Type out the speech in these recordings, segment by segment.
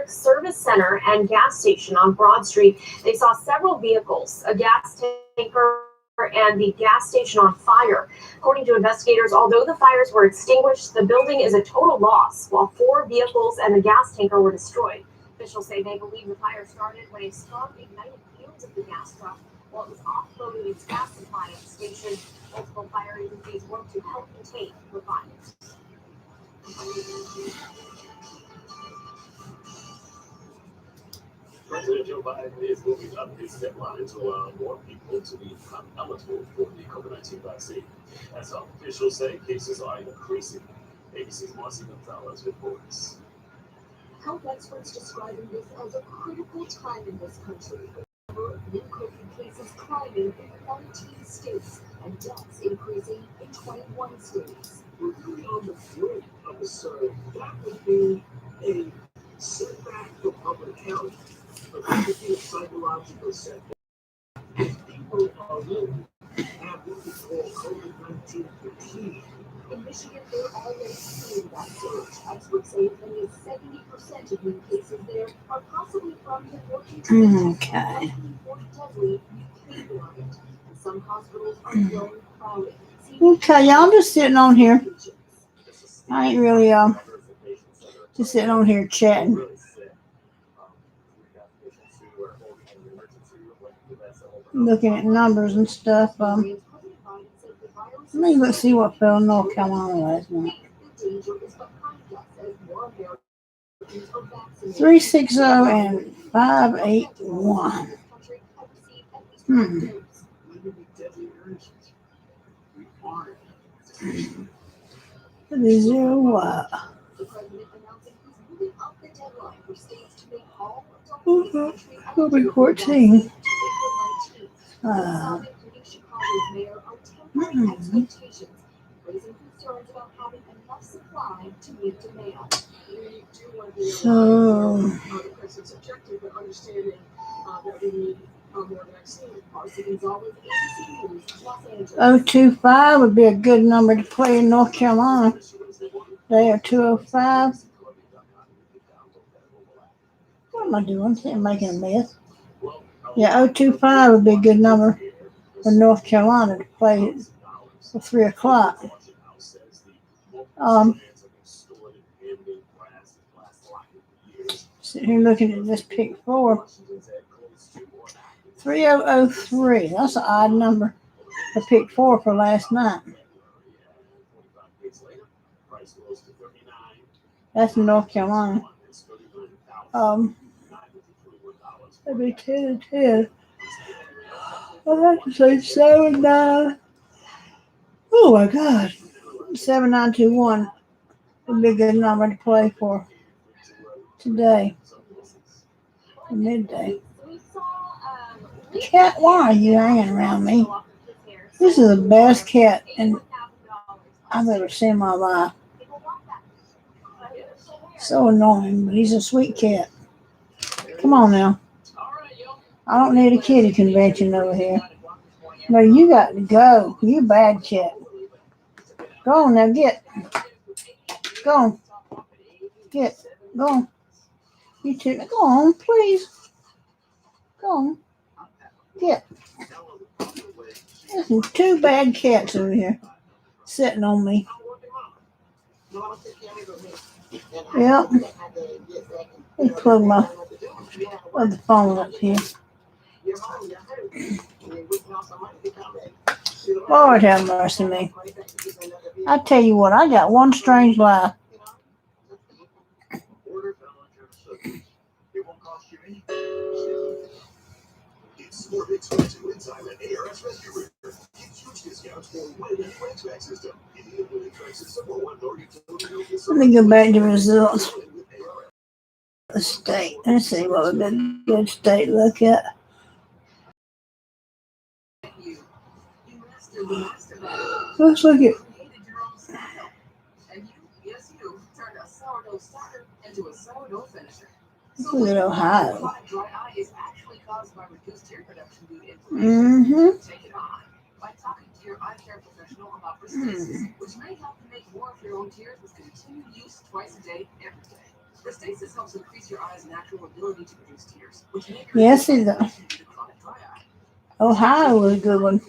service center and gas station on Broad Street. They saw several vehicles, a gas tanker, and the gas station on fire. According to investigators, although the fires were extinguished, the building is a total loss, while 4 vehicles and the gas tanker were destroyed. Officials say they believe the fire started when a spark ignited fumes of the gas truck while it was offloading its gas supply at the station. Multiple fire agencies work to help contain the fires. President Joe Biden is moving up his deadline to allow more people to become eligible for the COVID-19 vaccine. As health officials say, cases are increasing. ABC's Marcy Gonzalez reports. Health experts describing this as a critical time in this country. New COVID cases climbing in 19 states and deaths increasing in 21 states. We're really on the brink of a surge. That would be a setback for public health. But that would be a psychological setback. If people are living have what we call COVID-19 fatigue. In Michigan, they're already seeing that surge. Experts say as many as 70% of new cases there are possibly from the working Okay. deadly mutant variant. And some hospitals are growing crowded. Okay, y'all, I'm just sitting on here. I ain't really just sitting on here chatting. Looking at numbers and stuff. Let me see what fell in North Carolina last night. 360 and 581. The zero what? Will be 14. So 025 would be a good number to play in North Carolina. They are 205. What am I doing? I'm making a mess. Yeah, 025 would be a good number for North Carolina to play for 3 o'clock. Sitting here looking at this pick 4. 3003. That's an odd number for pick 4 for last night. That's in North Carolina. That'd be 10 and 10. I'd have to say 7, 9. Oh my God. 7921 would be a good number to play for today. Midday. Cat, why are you hanging around me? This is the best cat I've ever seen in my life. So annoying, but he's a sweet cat. Come on now. I don't need a kitty convention over here. No, you got to go. You bad cat. Go on now, get. Go on. Get. Go on. You two. Go on, please. Go on. Get. There's 2 bad cats over here sitting on me. Yep. Let me plug my other phone up here. Lord have mercy me. I tell you what, I got one strange life. Let me go back to results. The state. Let's see what would be a good state to look at. Let's look at. Let's look at Ohio. Mm-hmm. Which may help you make more of your own tears with continued use twice a day, every day. Stasis helps increase your eye's natural ability to produce tears, which make Yes, it's Ohio was a good one.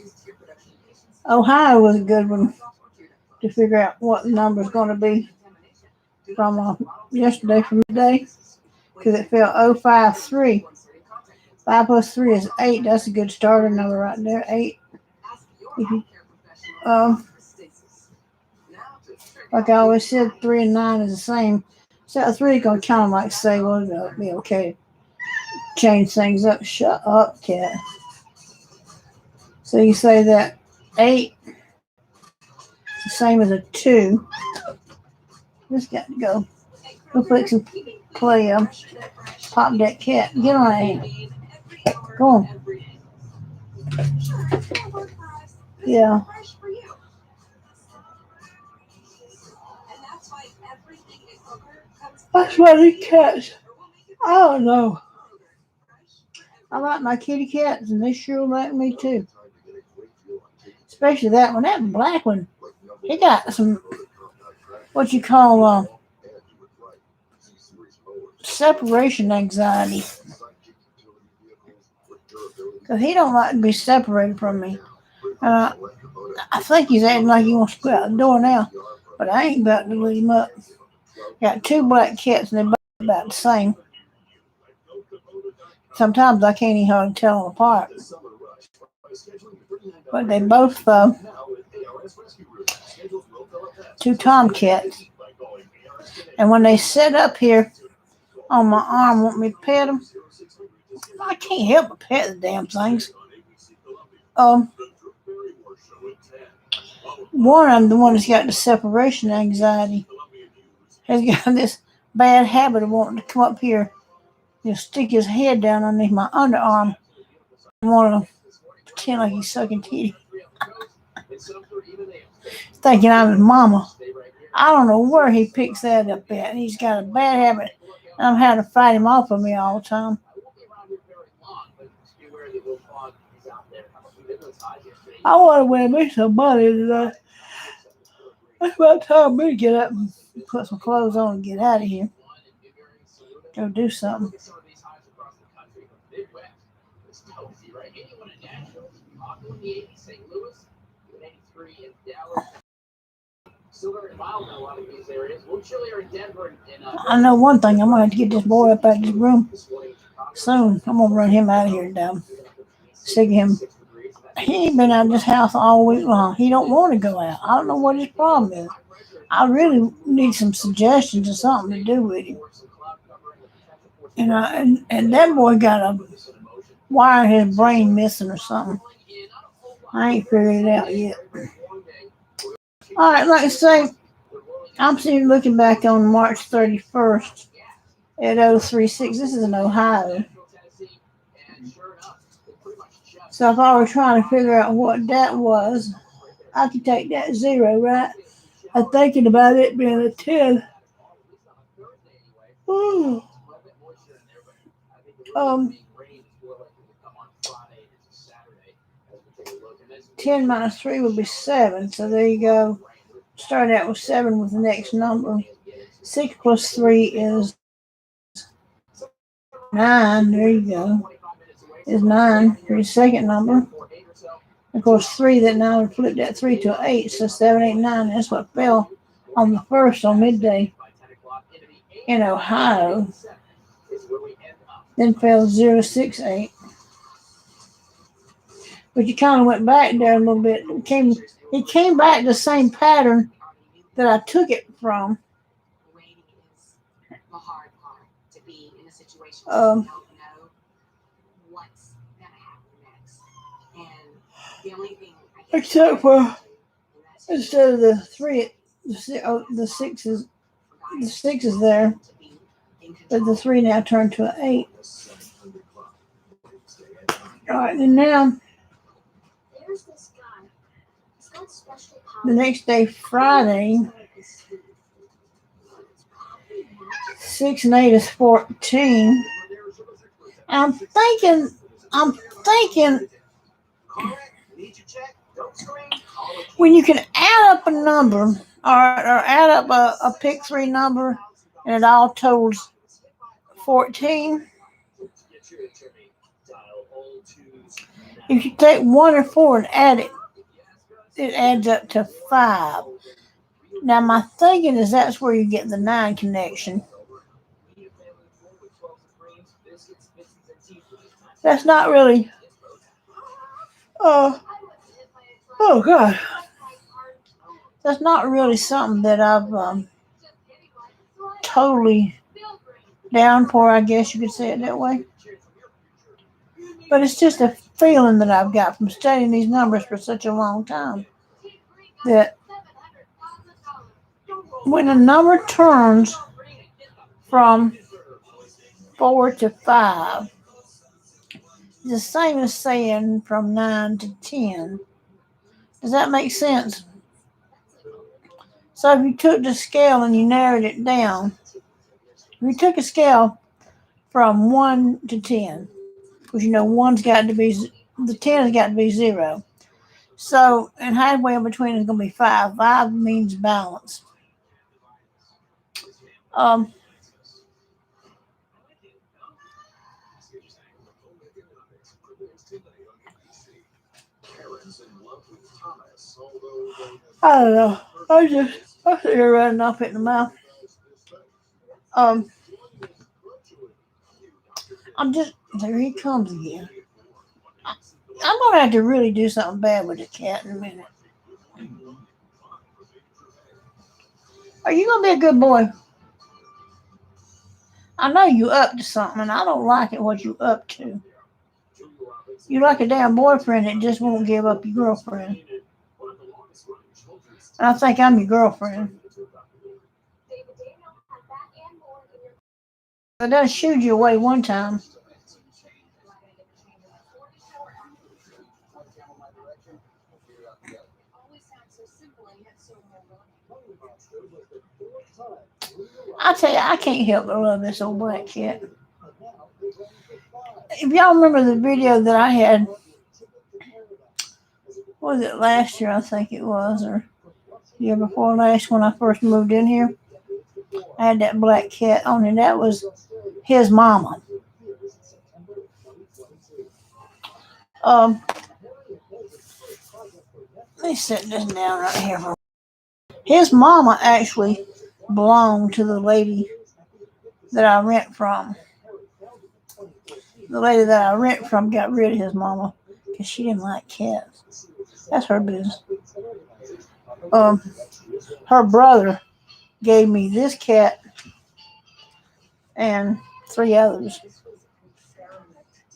Ohio was a good one to figure out what the number's going to be from yesterday from today, because it fell 053. 5 plus 3 is 8. That's a good starter number right there. 8. If you, like I always said, 3 and 9 is the same. So 3 is going to kind of like say, well, it'll be okay. Change things up. Shut up, cat. So you say that 8 is the same as a 2. Just got to go. Go fix some play. Pop that cat. Get on that hand. Go on. Yeah. That's why the cats. I don't know. I like my kitty cats, and they sure like me too. Especially that one. That black one. He got some, what you call, separation anxiety. Because he don't like to be separated from me. I think he's acting like he wants to go out the door now. But I ain't about to leave him up. Got 2 black cats, and they're both about the same. Sometimes I can't even hardly tell them apart. But they both 2 tomcats. And when they sit up here on my arm, want me to pet them, I can't help but pet the damn things. One of them, the one that's got the separation anxiety, has got this bad habit of wanting to come up here and stick his head down underneath my underarm and want to pretend like he's sucking titty. Thinking I'm his mama. I don't know where he picks that up at. He's got a bad habit. I'm having to fight him off of me all the time. I want to win me some money today. It's about time for me to get up and put some clothes on and get out of here. Go do something. I know one thing. I'm going to have to get this boy up out of this room soon. I'm going to run him out of here down. Sick of him. He ain't been out of this house all week long. He don't want to go out. I don't know what his problem is. I really need some suggestions or something to do with him. And that boy got a wire in his brain missing or something. I ain't figured it out yet. All right, like I say, I'm sitting looking back on March 31st at 036. This is in Ohio. So if I were trying to figure out what that was, I could take that 0, right? I'm thinking about it being a 10. Ooh. 10 minus 3 would be 7. So there you go. Start out with 7 with the next number. 6 plus 3 is 9. There you go. Is 9 for your second number. Of course, 3, that 9 would flip that 3 to an 8. So 7, 8, 9. That's what fell on the 1st on midday in Ohio. Then fell 0, 6, 8. But you kind of went back there a little bit. It came back the same pattern that I took it from. Except for instead of the 3, the 6 is there, but the 3 now turned to an 8. All right, and now the next day, Friday, 6 and 8 is 14. I'm thinking when you can add up a number or add up a pick 3 number and it all totals 14. If you take 1 and 4 and add it, it adds up to 5. Now my thinking is that's where you get the 9 connection. That's not really, oh God, that's not really something that I've totally down for, I guess you could say it that way. But it's just a feeling that I've got from studying these numbers for such a long time that when a number turns from 4 to 5, it's the same as saying from 9 to 10. Does that make sense? So if you took the scale and you narrowed it down, if you took a scale from 1 to 10, because you know the 10 has got to be 0. So, and halfway in between is going to be 5. 5 means balance. I don't know. I'm sitting here running off in the mouth. There he comes again. I'm going to have to really do something bad with the cat in a minute. Are you going to be a good boy? I know you up to something, and I don't like it what you up to. You like a damn boyfriend that just won't give up your girlfriend. And I think I'm your girlfriend. I done shooed you away one time. I tell you, I can't help but love this old black cat. If y'all remember the video that I had, was it last year? I think it was, or the year before last when I first moved in here. I had that black cat on, and that was his mama. Let me set this down right here. His mama actually belonged to the lady that I rent from. The lady that I rent from got rid of his mama because she didn't like cats. That's her business. Her brother gave me this cat and 3 others.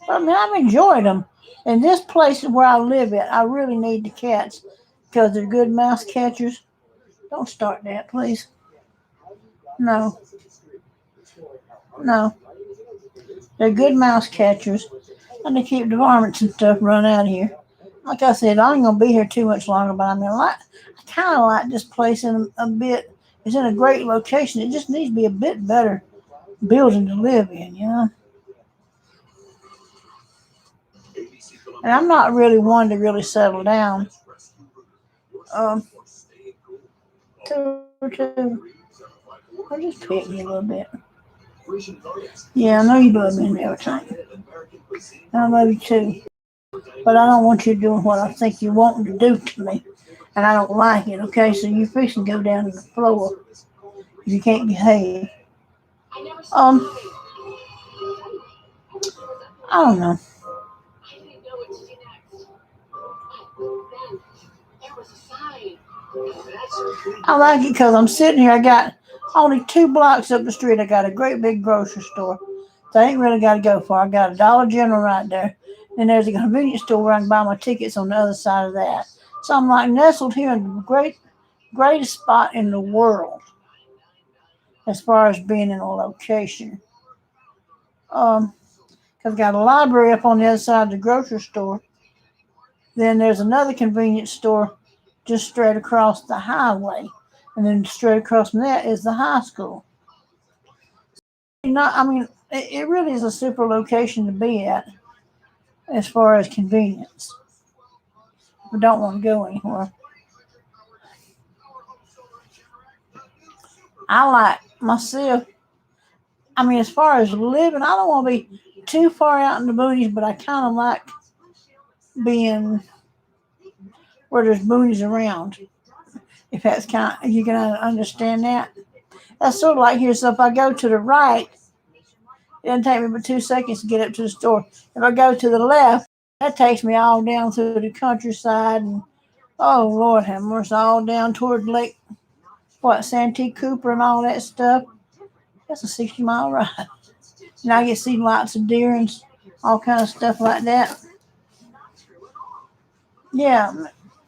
I mean, I've enjoyed them. And this place where I live at, I really need the cats because they're good mouse catchers. Don't start that, please. No. They're good mouse catchers. And they keep the varmints and stuff run out of here. Like I said, I ain't going to be here too much longer, but I mean, I kind of like this place in a bit. It's in a great location. It just needs to be a bit better building to live in, you know? And I'm not really one to really settle down. Two. I'll just pick me a little bit. Yeah, I know you love me and everything. I love you too. But I don't want you doing what I think you're wanting to do to me. And I don't like it, okay? So you're fixing to go down to the floor if you can't behave. I don't know. I like it because I'm sitting here. I got only 2 blocks up the street. I got a great big grocery store. So I ain't really got to go far. I got a Dollar General right there. And there's a convenience store where I can buy my tickets on the other side of that. So I'm like nestled here in the greatest spot in the world as far as being in a location. Because I've got a library up on the other side of the grocery store. Then there's another convenience store just straight across the highway. And then straight across from that is the high school. It really is a super location to be at as far as convenience. We don't want to go anywhere. I like myself. I mean, as far as living, I don't want to be too far out in the boonies, but I kind of like being where there's boonies around. If that's if you can understand that. That's sort of like here. So if I go to the right, it doesn't take me but 2 seconds to get up to the store. If I go to the left, that takes me all down through the countryside and oh Lord have mercy, all down toward Lake Santee Cooper and all that stuff. That's a 60-mile ride. And I get to see lots of deer and all kind of stuff like that. Yeah,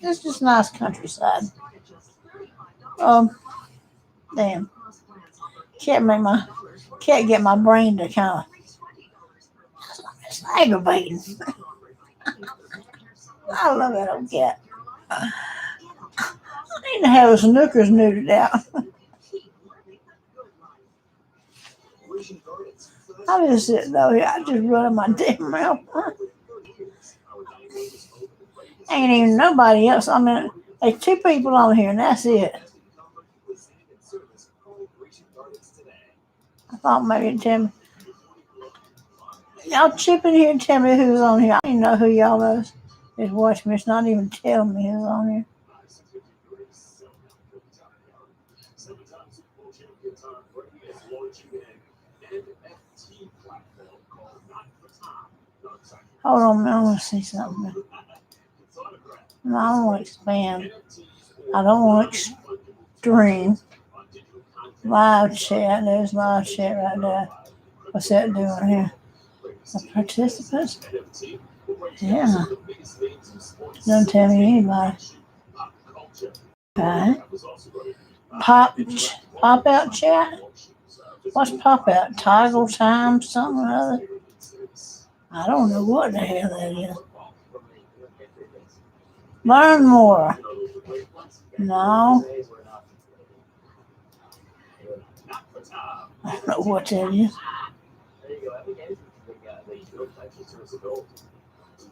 it's just nice countryside. Damn, can't get my brain to kind of. It's aggravating. I love that old cat. I need to have his snookers neutered out. I just sit though here. I just run my damn mouth. Ain't even nobody else. I mean, there's 2 people on here and that's it. I thought maybe it'd tell me. Y'all chip in here and tell me who's on here. I don't even know who y'all is watching me. It's not even telling me who's on here. Hold on a minute, I want to see something. No, I don't want to expand. I don't want to stream. Live chat. There's live chat right there. What's that doing here? The participants? Yeah. Doesn't tell me anybody. Okay. Pop out chat? What's pop out? Toggle time, something or other? I don't know what the hell that is. Learn more. No. I don't know what that is.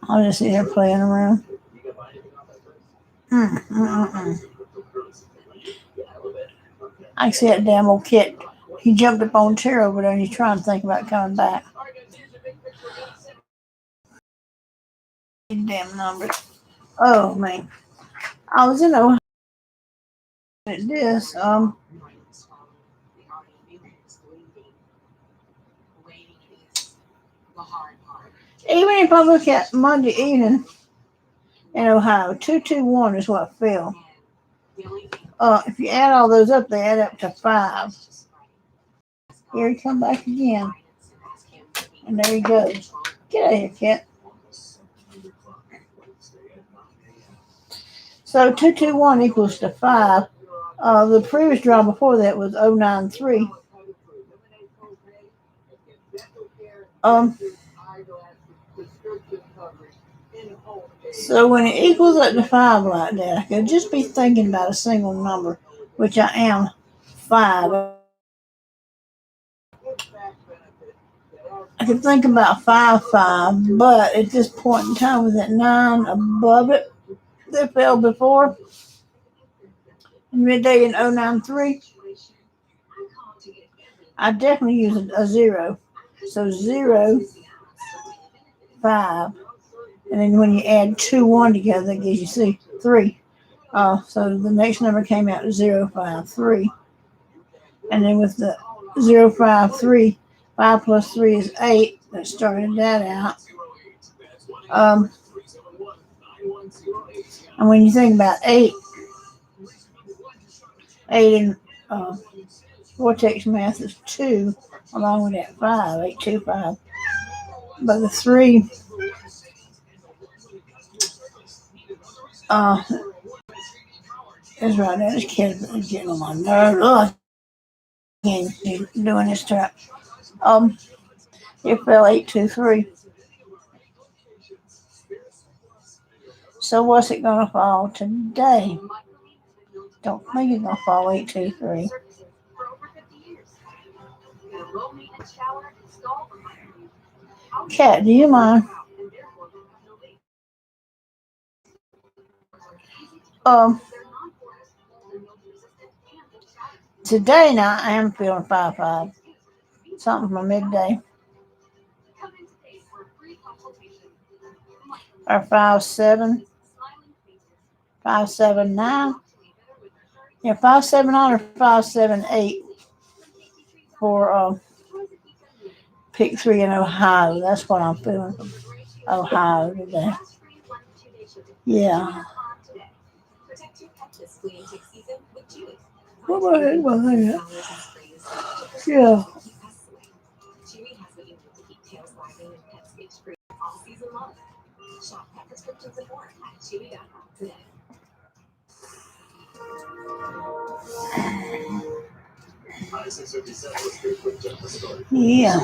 I'll just sit here playing around. I see that damn old kid. He jumped up on a chair over there and he's trying to think about coming back. Damn numbers. Oh man. I was in Ohio at this. Even if I look at Monday evening in Ohio, 221 is what fell. If you add all those up, they add up to 5. Here he come back again. And there he goes. Get out of here, cat. So 221 equals to 5. The previous draw before that was 093. So when it equals up to 5 like that, I could just be thinking about a single number, which I am 5. I could think about 5, but at this point in time, with that 9 above it that fell before, in midday in 093, I definitely use a 0. So 0, 5. And then when you add 2, 1 together, that gives you 3. So the next number came out to 053. And then with the 053, 5 plus 3 is 8. That started that out. And when you think about 8 in vortex math is 2, along with that 5, 8, 2, 5. But the 3 is right there. This kid is getting on my nerves. Again, doing this trap. It fell 8, 2, 3. So what's it gonna fall today? Don't think it's gonna fall 8, 2, 3. Cat, do you mind? Today now I am feeling 5, 5. something from midday. Come in today for a free consultation. Or 5'7", 5'7" Yeah, 5'7" or 5'7" for pick 3 in Ohio. That's what I'm feeling from Ohio today. Yeah. What the heck was that? Yeah. Chewy has what you need to keep tails wagging and pet space free all season long. Shop pet prescriptions and more at chewy.com today. I-657, let's get a quick check the story. Yeah.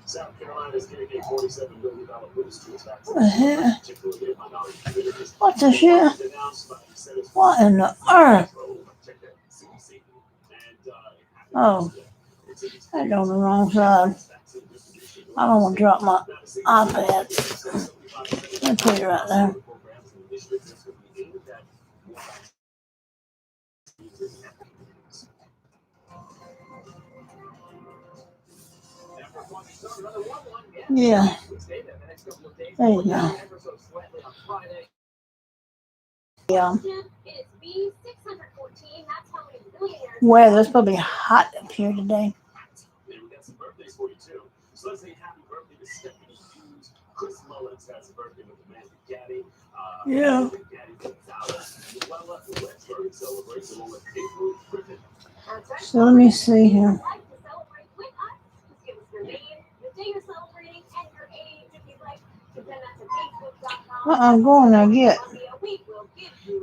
South Carolina's getting a $47 million boost to its Uh-huh. particularly in minority communities. What the shit? Announced by the Senate. What in the earth? Check that CDC. And Oh, I on the wrong side. I don't want to drop my iPad. Let me put it right there. Yeah. There you go. Yeah. Weather, it's probably hot up here today. We got some birthdays for you too. So let's say happy birthday to Stephanie Hughes. Chris Mullins has a birthday with the man Gaddy. Yeah. Gaddy Gonzalez. Luella Wexford celebrates along with April Griffin. So let me see here. I'm going there get.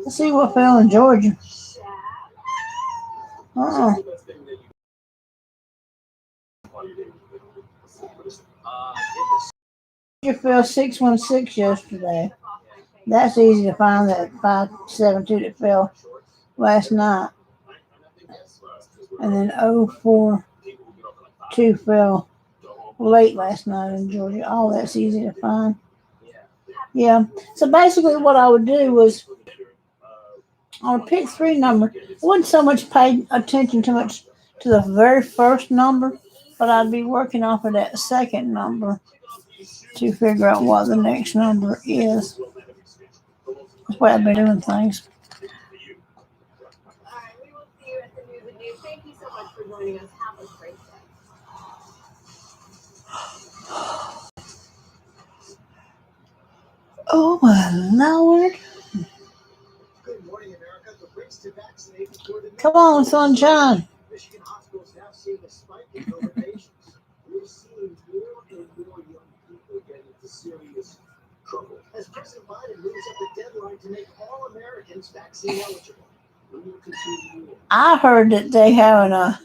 Let's see what fell in Georgia. Georgia fell 616 yesterday. That's easy to find, that 572 that fell last night. And then 042 fell late last night in Georgia. All that's easy to find. Yeah. So basically what I would do was on a pick 3 number, I wouldn't so much pay attention too much to the very first number, but I'd be working off of that second number to figure out what the next number is. That's the way I've been doing things. All right, we will see you at the news and news. Thank you so much for joining us. Have a great day. Oh my Lord. Good morning, America. The race to vaccinate before the Come on, sunshine. Michigan hospitals now seeing a spike in COVID patients. We're seeing more and more young people get into serious trouble as President Biden moves up the deadline to make all Americans vaccine eligible. We will continue. I heard that they having a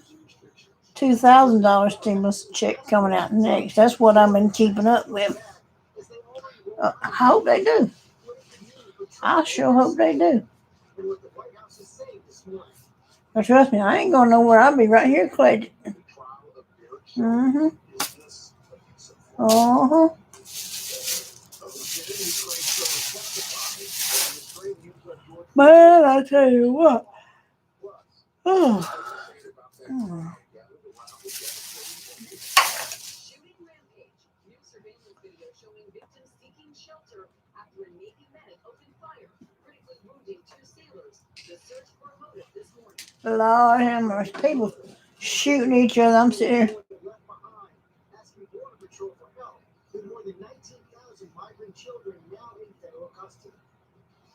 $2,000 stimulus check coming out next. That's what I've been keeping up with. I hope they do. I sure hope they do. But trust me, I ain't going nowhere. I'll be right here collecting. Mm-hmm. Uh-huh. Man, I tell you what. Oh. Oh. Lord have mercy. People shooting each other. I'm sitting here.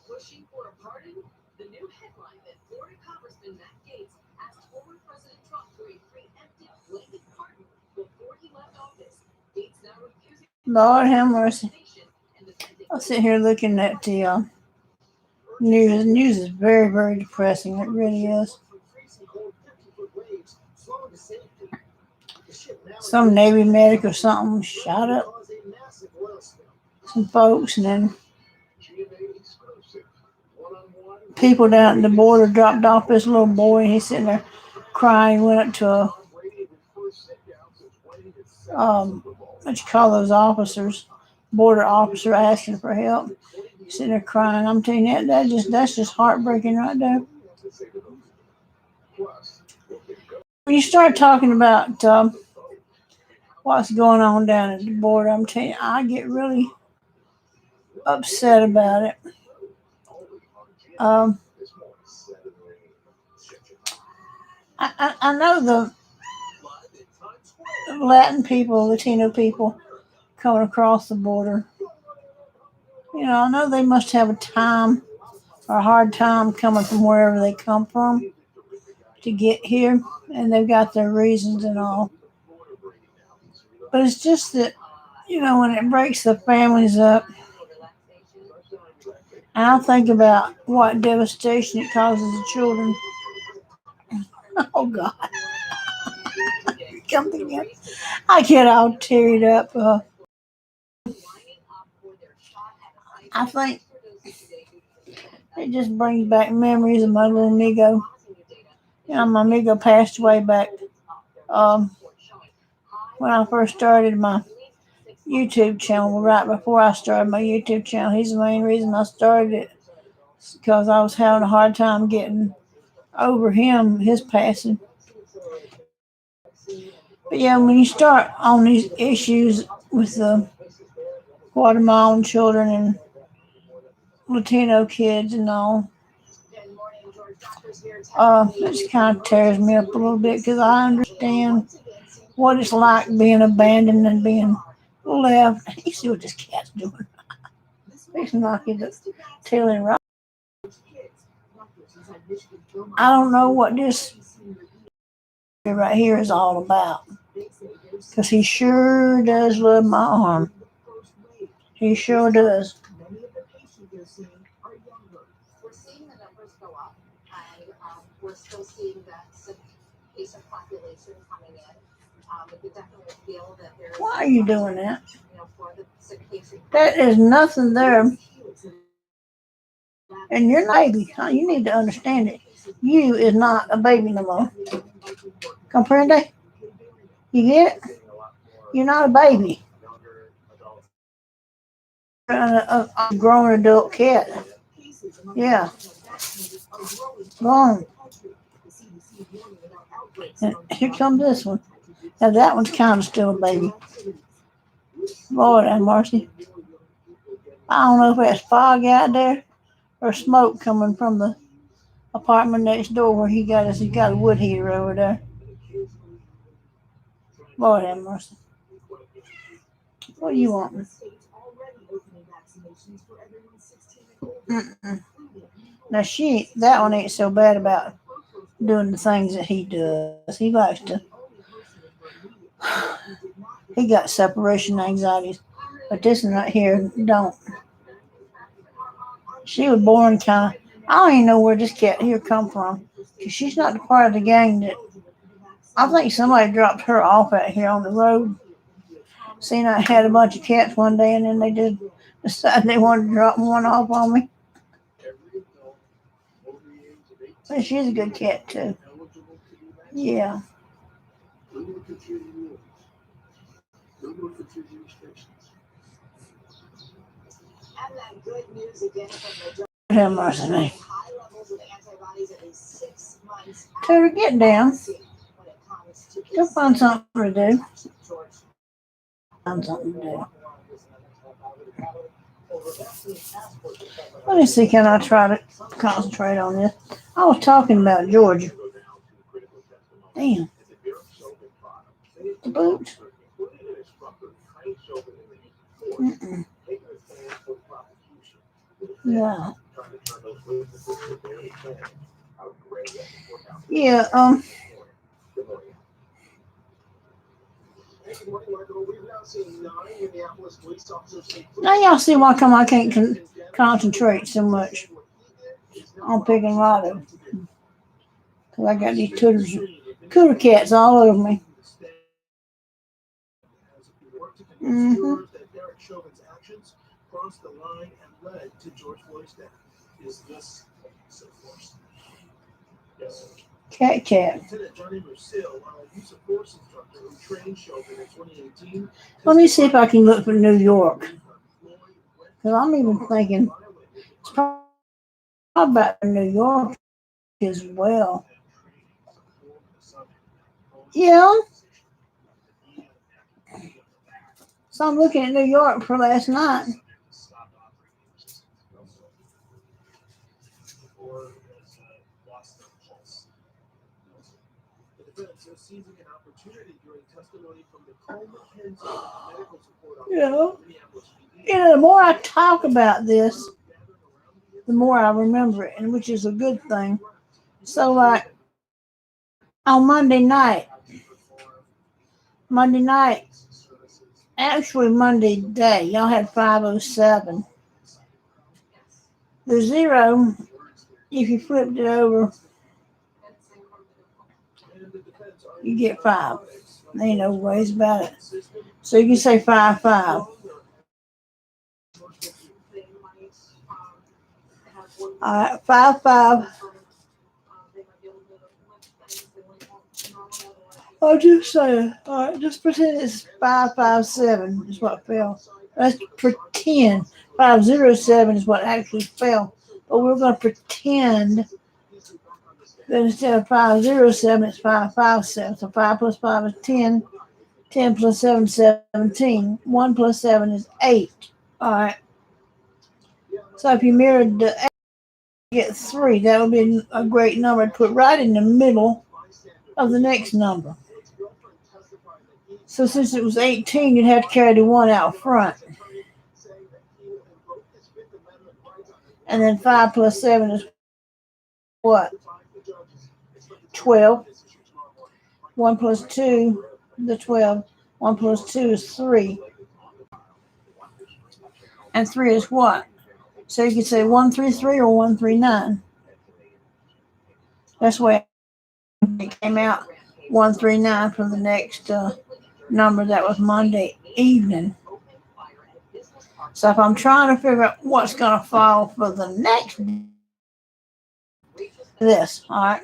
Pushing for a pardon? The new headline that Florida Congressman Matt Gaetz asked former President Trump for a preemptive blanket pardon before he left office. Gaetz now refusing. Lord have mercy. I'll sit here looking at the news. The news is very, very depressing. It really is. Some Navy medic or something shot up some folks, and then people down at the border dropped off this little boy, and he's sitting there crying. Went up to what you call those officers, border officer, asking for help. He's sitting there crying. I'm telling you, that's just heartbreaking right there. When you start talking about what's going on down at the border. I'm telling you, I get really upset about it. Um, I know the Latin people, Latino people coming across the border. I know they must have a hard time coming from wherever they come from to get here, and they've got their reasons and all. But it's just that, when it breaks the families up, and I think about what devastation it causes the children. Oh God, come again. I get all teared up. I think it just brings back memories of my little amigo. My amigo passed away back when I first started my YouTube channel. Right before I started my YouTube channel, he's the main reason I started it, because I was having a hard time getting over his passing. But yeah, when you start on these issues with the Guatemalan children and Latino kids and all, it just kind of tears me up a little bit, because I understand what it's like being abandoned and being left. You see what this cat's doing? He's knocking the tail end right. I don't know what this right here is all about, because he sure does love my arm. He sure does. We're seeing the numbers go up, and we're still seeing that sick patient population coming in. We could definitely feel that there's. Why are you doing that? For the sick patient. There is nothing there. And you're not a baby. You need to understand it. You is not a baby no more. Comprende? You get it? You're not a baby. A grown adult cat. Yeah. Go on. And here comes this one. Now that one's kind of still a baby. Lord have mercy. I don't know if that's fog out there or smoke coming from the apartment next door where he got a wood heater over there. Lord have mercy. What do you want? Mm-mm. Now that one ain't so bad about doing the things that he does. He likes to. He got separation anxieties, but this one right here don't. She was born kind of. I don't even know where this cat here come from, because she's not the part of the gang that. I think somebody dropped her off out here on the road. Seen I had a bunch of cats one day, and then they just decided they wanted to drop one off on me. But she's a good cat too. Yeah. Have mercy. Taylor, get down. Go find something to do. Find something to do. Let me see, can I try to concentrate on this? I was talking about Georgia. Damn. The boot. Mm-mm. No. Yeah, now y'all see why come I can't concentrate so much on picking lotto. Because I got these cooler cats all over me. Mm-hmm. Cat. Let me see if I can look for New York. Because I'm even thinking it's probably about New York as well. Yeah. So I'm looking at New York for last night. The defense is seizing an opportunity during testimony from Nicole McKenzie, medical support officer Yeah. at Minneapolis PD. You know, the more I talk about this, the more I remember it, and which is a good thing. So, like on Monday night, actually Monday day, y'all had 507. The zero, if you flipped it over, you get 5. There ain't no ways about it. So you can say 5-5. All right, 5-5. I'll just say, all right, just pretend it's 557 is what fell. Let's pretend 507 is what actually fell. But we're going to pretend that instead of 507, it's 557. So 5 plus 5 is 10. 10 plus 7 is 17. 1 plus 7 is 8. All right. So if you mirrored the 8, you get 3. That would be a great number to put right in the middle of the next number. So since it was 18, you'd have to carry the 1 out front. And then 5 plus 7 is what? 12. 1 plus 2, the 12. 1 plus 2 is 3. And 3 is what? So you could say 133 or 139. That's the way it came out. 139 from the next number that was Monday evening. So if I'm trying to figure out what's going to fall for the next, this, all right,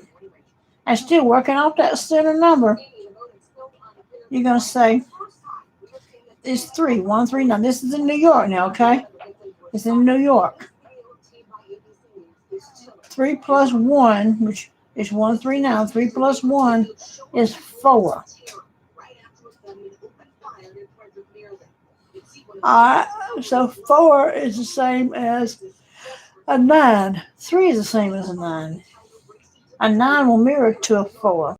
and still working off that center number, you're going to say it's 3, 139. This is in New York now, okay? It's in New York. 3 plus 1, which is 139. 3 plus 1 is 4. Alright, so 4 is the same as a 9. 3 is the same as a 9. A 9 will mirror to a 4.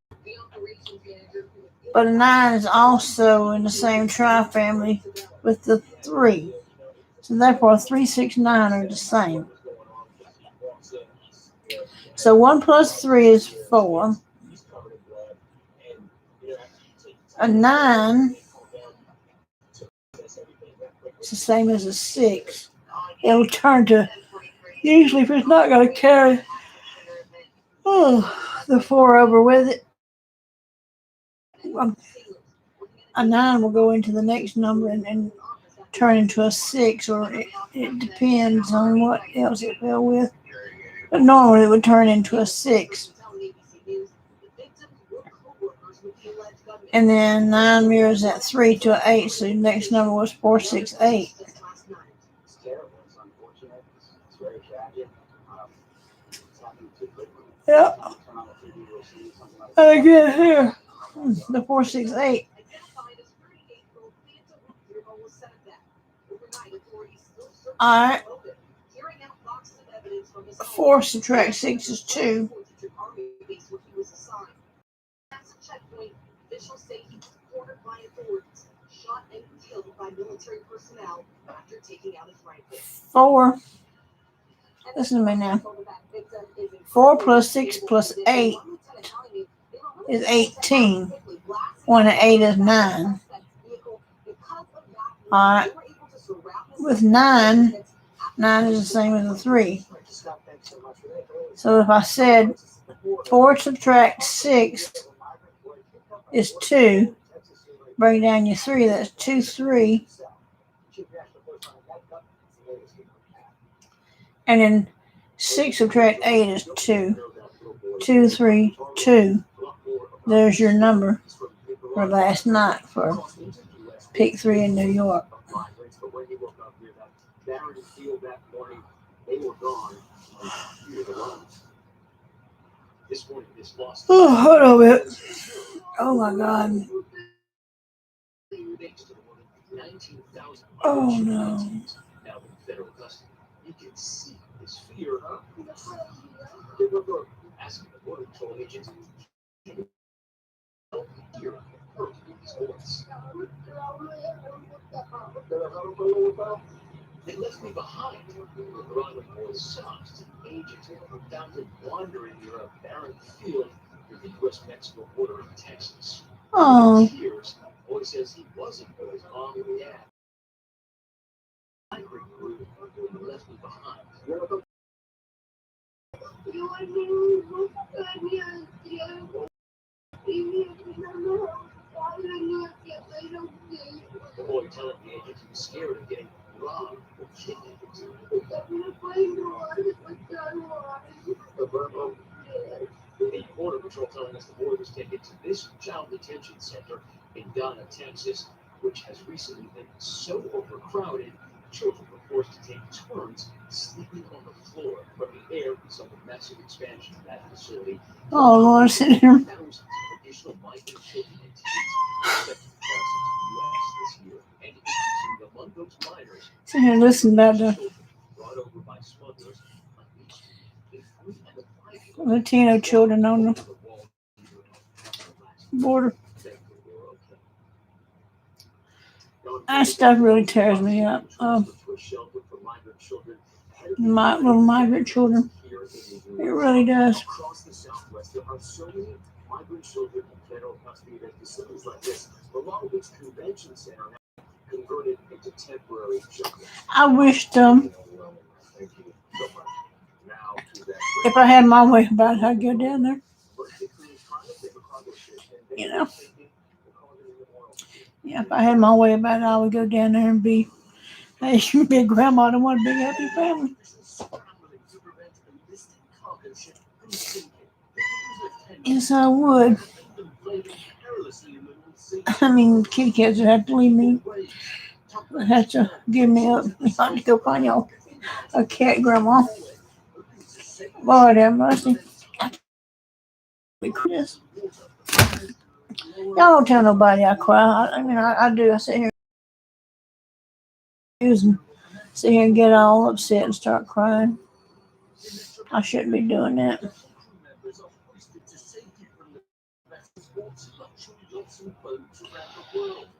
But a 9 is also in the same tri-family with the 3. So therefore 3, 6, 9 are the same. So 1 plus 3 is 4. A 9 is the same as a 6. It'll turn to, usually if it's not going to carry the 4 over with it, a 9 will go into the next number and turn into a 6, or it depends on what else it fell with. But normally it would turn into a 6. And then 9 mirrors that 3 to an 8, so the next number was 4, 6, 8. Yep. And again here, the 4, 6, 8. Alright. 4 subtract 6 is 2. Four. Listen to me now. 4 plus 6 plus 8 is 18. 1 and 8 is 9. Alright. With 9 is the same as a 3. So if I said 4 subtract 6 is 2, bring down your 3, that's 2, 3. And then 6 subtract 8 is 2. 2, 3, 2. There's your number for last night for pick 3 in New York. Oh, hold on a bit. Oh my God. 19,000 Oh no. now in federal custody. You can see his fear, huh? Give a look. Asking the Border Patrol agent, hear hurt in his voice. They left me behind. The Veronica boy sobs to the agent, down to wandering near a barren field near the U.S.-Mexico border in Texas. Oh. In tears, the boy says he wasn't with his mom and dad. Migrant group left me behind. The boy telling the agent he was scared of getting robbed or kidnapped. The Border Patrol telling us the boy was taken to this child detention center in Ghana, Texas, which has recently been so overcrowded, children were forced to take turns sleeping on the floor from the air because of the massive expansion of that facility. Oh Lord, sit here. Thousands of additional migrant children and teens expected to cross into the U.S. this year, and increasingly among those minors, Sit here and listen about the children brought over by smugglers on each street. A 3 and a 5-year-old Latino children on the border. That stuff really tears me up. My little migrant children. It really does. Across the Southwest, there are so many migrant children in federal custody at facilities like this. The Long Beach Convention Center now converted into temporary shelter. I wished Thank you so much. Now to that if I had my way about it, I'd go down there. You know. Yeah, if I had my way about it, I would go down there and be, hey, you be a grandma and one big happy family. Yes, I would. I mean, kitty cats would have to leave me. Would have to give me up. I have to go find y'all a cat grandma. Lord have mercy. Yes. Y'all don't tell nobody I cry. I mean, I do. I sit here and sit here and get all upset and start crying. I shouldn't be doing that.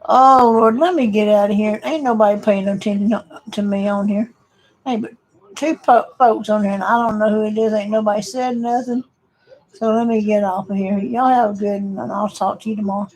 Oh Lord, let me get out of here. Ain't nobody paying no attention to me on here. Hey, but two folks on here, and I don't know who it is. Ain't nobody said nothing. So let me get off of here. Y'all have a good one, and I'll talk to you tomorrow.